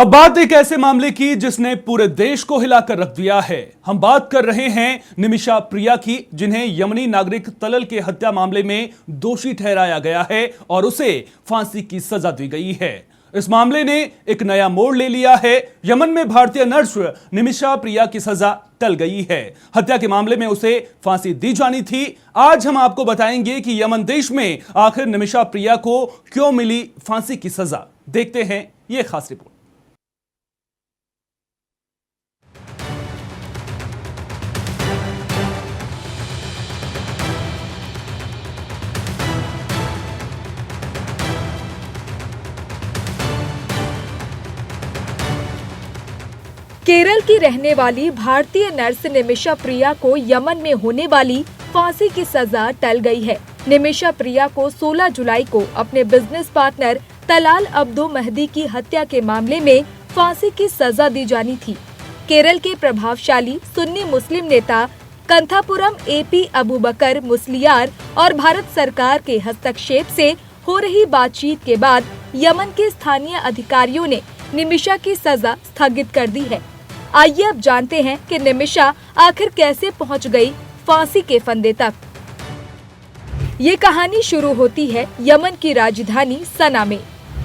अब बात एक ऐसे मामले की जिसने पूरे देश को हिलाकर रख दिया है। हम बात कर रहे हैं निमिषा प्रिया की, जिन्हें यमनी नागरिक तलल के हत्या मामले में दोषी ठहराया गया है और उसे फांसी की सजा दी गई है। इस मामले ने एक नया मोड़ ले लिया है। यमन में भारतीय नर्स निमिषा प्रिया की सजा टल गई है। हत्या के मामले में उसे फांसी दी जानी थी। आज हम आपको बताएंगे कि यमन देश में आखिर निमिषा प्रिया को क्यों मिली फांसी की सजा। देखते हैं ये खास रिपोर्ट। केरल की रहने वाली भारतीय नर्स निमिषा प्रिया को यमन में होने वाली फांसी की सजा टल गई है। निमिषा प्रिया को 16 जुलाई को अपने business partner Talal Abdo Mahdi की हत्या के मामले में फांसी की सजा दी जानी थी। केरल के प्रभावशाली सुन्नी मुस्लिम नेता कंथापुरम एपी अबूबकर मुस्लियार और भारत सरकार के हस्तक्षेप से हो रही बातचीत के बाद यमन के स्थानीय अधिकारियों ने निमिषा की सजा स्थगित कर दी है। आइए अब जानते हैं कि निमिषा आखिर कैसे पहुंच गई फांसी के फंदे तक। ये कहानी शुरू होती है यमन की राजधानी सना में।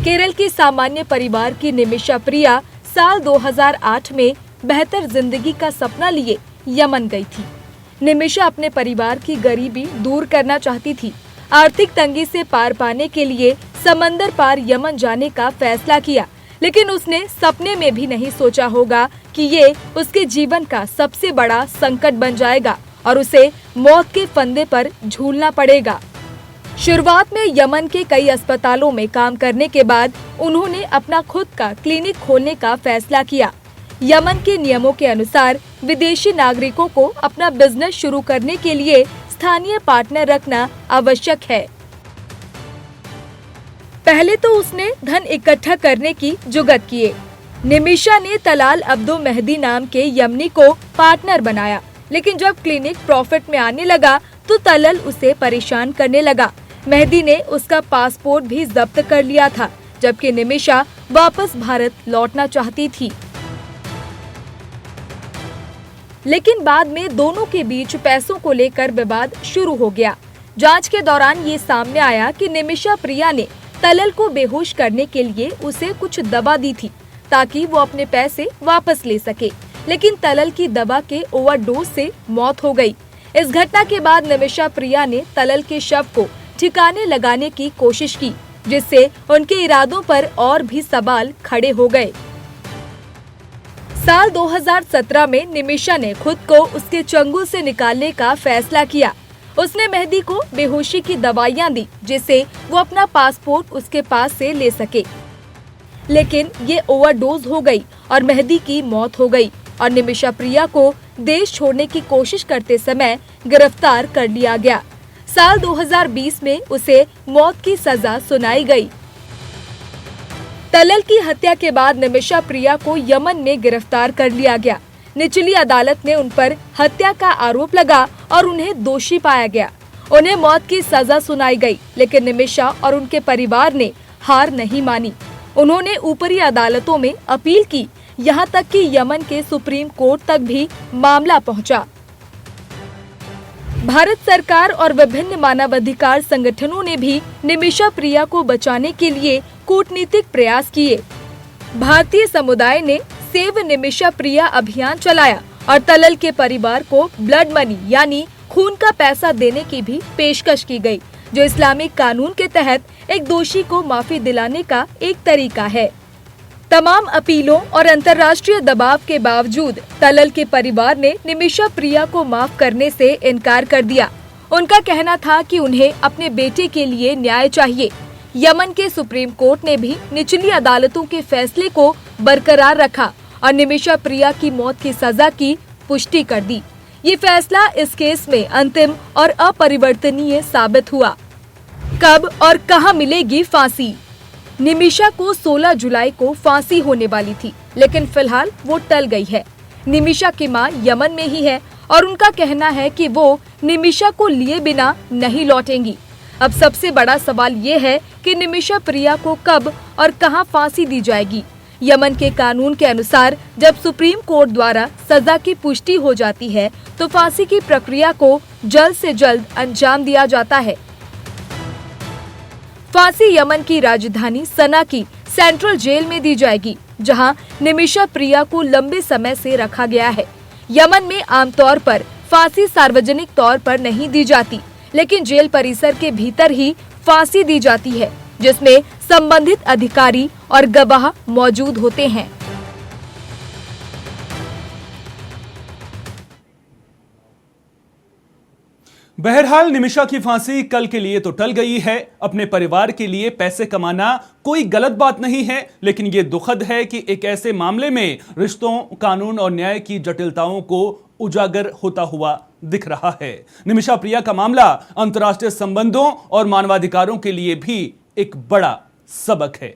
केरल के सामान्य परिवार की निमिषा प्रिया साल 2008 में बेहतर जिंदगी का सपना लिए यमन गई थी। निमिषा अपने परिवार की गरीबी दूर करना चाहती थी। आर्थिक तंगी से पार पाने के लिए समंदर पार यमन जाने का फैसला किया, लेकिन उसने सपने में भी नहीं सोचा होगा कि ये उसके जीवन का सबसे बड़ा संकट बन जाएगा और उसे मौत के फंदे पर झूलना पड़ेगा। शुरुआत में यमन के कई अस्पतालों में काम करने के बाद उन्होंने अपना खुद का क्लिनिक खोलने का फैसला किया। यमन के नियमों के अनुसार विदेशी नागरिकों को अपना बिजनेस शुरू करने के लिए स्थानीय पार्टनर रखना आवश्यक है। पहले तो उसने धन इकट्ठा करने की जुगत किए। निमिषा ने तलाल अब्दो मेहदी नाम के यमनी को पार्टनर बनाया, लेकिन जब क्लिनिक प्रॉफिट में आने लगा तो तलल उसे परेशान करने लगा। मेहदी ने उसका पासपोर्ट भी जब्त कर लिया था, जबकि निमिषा वापस भारत लौटना चाहती थी। लेकिन बाद में दोनों के बीच पैसों को लेकर विवाद शुरू हो गया। जांच के दौरान ये सामने आया कि निमिषा प्रिया ने तलल को बेहोश करने के लिए उसे कुछ दवा दी थी ताकि वो अपने पैसे वापस ले सके, लेकिन तलल की दवा के ओवरडोज से मौत हो गई। इस घटना के बाद निमिषा प्रिया ने तलल के शव को ठिकाने लगाने की कोशिश की, जिससे उनके इरादों पर और भी सवाल खड़े हो गए। साल 2017 में निमिषा ने खुद को उसके चंगुल से निकालने का फैसला किया। उसने मेहदी को बेहोशी की दवाइयां दी, जिससे वो अपना पासपोर्ट उसके पास से ले सके, लेकिन ये ओवरडोज हो गई और मेहदी की मौत हो गई और निमिषा प्रिया को देश छोड़ने की कोशिश करते समय गिरफ्तार कर लिया गया। साल 2020 में उसे मौत की सजा सुनाई गई। तलल की हत्या के बाद निमिषा प्रिया को यमन में गिरफ्तार कर लिया गया। निचली अदालत ने उन पर हत्या का आरोप लगा और उन्हें दोषी पाया गया। उन्हें मौत की सजा सुनाई गई, लेकिन निमिषा और उनके परिवार ने हार नहीं मानी। उन्होंने ऊपरी अदालतों में अपील की, यहाँ तक कि यमन के सुप्रीम कोर्ट तक भी मामला पहुंचा। भारत सरकार और विभिन्न मानवाधिकार संगठनों ने भी निमिषा प्रिया को बचाने के लिए कूटनीतिक प्रयास किए। भारतीय समुदाय ने सेव निमिषा प्रिया अभियान चलाया और तलल के परिवार को ब्लड मनी यानी खून का पैसा देने की भी पेशकश की गई, जो इस्लामिक कानून के तहत एक दोषी को माफी दिलाने का एक तरीका है। तमाम अपीलों और अंतर्राष्ट्रीय दबाव के बावजूद तलल के परिवार ने निमिषा प्रिया को माफ करने से इनकार कर दिया। उनका कहना था कि उन्हें अपने बेटे के लिए न्याय चाहिए। यमन के सुप्रीम कोर्ट ने भी निचली अदालतों के फैसले को बरकरार रखा और निमिषा प्रिया की मौत की सजा की पुष्टि कर दी। ये फैसला इस केस में अंतिम और अपरिवर्तनीय साबित हुआ। कब और कहां मिलेगी फांसी? निमिषा को 16 जुलाई को फांसी होने वाली थी, लेकिन फिलहाल वो टल गई है। निमिषा की मां यमन में ही है और उनका कहना है कि वो निमिषा को लिए बिना नहीं लौटेंगी। अब सबसे बड़ा सवाल ये है कि निमिषा प्रिया को कब और कहां फांसी दी जाएगी। यमन के कानून के अनुसार जब सुप्रीम कोर्ट द्वारा सजा की पुष्टि हो जाती है तो फांसी की प्रक्रिया को जल्द से जल्द अंजाम दिया जाता है। फांसी यमन की राजधानी सना की सेंट्रल जेल में दी जाएगी, जहां निमिषा प्रिया को लंबे समय से रखा गया है। यमन में आमतौर पर फांसी सार्वजनिक तौर पर नहीं दी जाती, लेकिन जेल परिसर के भीतर ही फांसी दी जाती है, जिसमें संबंधित अधिकारी और गवाह मौजूद होते हैं। बहरहाल निमिषा की फांसी कल के लिए तो टल गई है। अपने परिवार के लिए पैसे कमाना कोई गलत बात नहीं है, लेकिन यह दुखद है कि एक ऐसे मामले में रिश्तों, कानून और न्याय की जटिलताओं को उजागर होता हुआ दिख रहा है। निमिषा प्रिया का मामला अंतर्राष्ट्रीय संबंधों और मानवाधिकारों के लिए भी एक बड़ा सबक है।